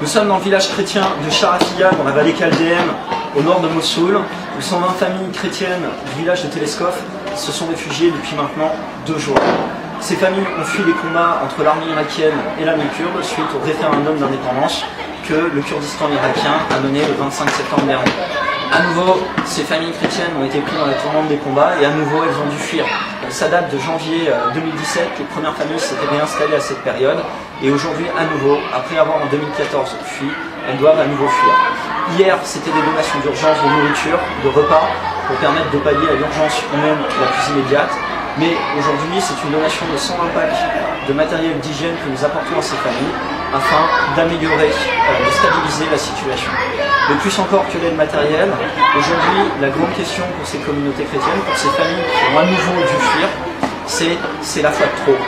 Nous sommes dans le village chrétien de Sharafiya, dans la vallée chaldéenne, au nord de Mossoul, où 120 familles chrétiennes du village de Teleskov se sont réfugiées depuis maintenant 2 jours. Ces familles ont fui les combats entre l'armée irakienne et l'armée kurde suite au référendum d'indépendance que le Kurdistan irakien a mené le 25 septembre dernier. À nouveau, ces familles chrétiennes ont été prises dans la tourmente des combats et à nouveau elles ont dû fuir. Ça date de janvier 2017, les premières familles s'étaient réinstallées à cette période et aujourd'hui à nouveau, après avoir en 2014 fui, elles doivent à nouveau fuir. Hier, c'était des donations d'urgence de nourriture, de repas, pour permettre de pallier à l'urgence humaine la plus immédiate. Mais aujourd'hui, c'est une donation de 120 packs de matériel d'hygiène que nous apportons à ces familles afin d'améliorer, de stabiliser la situation. Mais plus encore que l'aide matérielle, aujourd'hui, la grande question pour ces communautés chrétiennes, pour ces familles qui ont à nouveau dû fuir, c'est la foi de trop.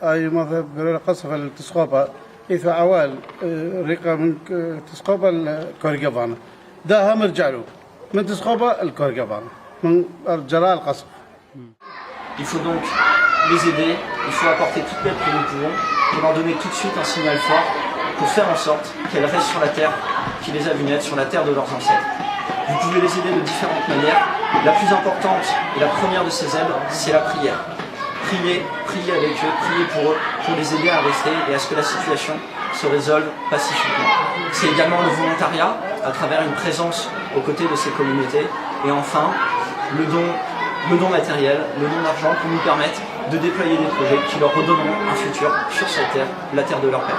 أي مذهب قصف التسقوبة إذا عوال رقة من تسقوبة الكورجفان ده هم رجعوا من تسقوبة الكورجفان من جراء القصف. Il faut donc les aider, il faut apporter toute l'aide que nous pouvons pour leur donner tout de suite un signal fort pour faire en sorte qu'elles restent sur la terre qui les a vues naître, sur la terre de leurs ancêtres. Vous pouvez les aider de différentes manières. La plus importante et la première de ces aides, c'est la prière. Priez avec eux, priez pour les aider à rester et à ce que la situation se résolve pacifiquement. C'est également le volontariat à travers une présence aux côtés de ces communautés et enfin le don matériel, le don d'argent pour nous permettre de déployer des projets qui leur redonneront un futur sur cette terre, la terre de leur père.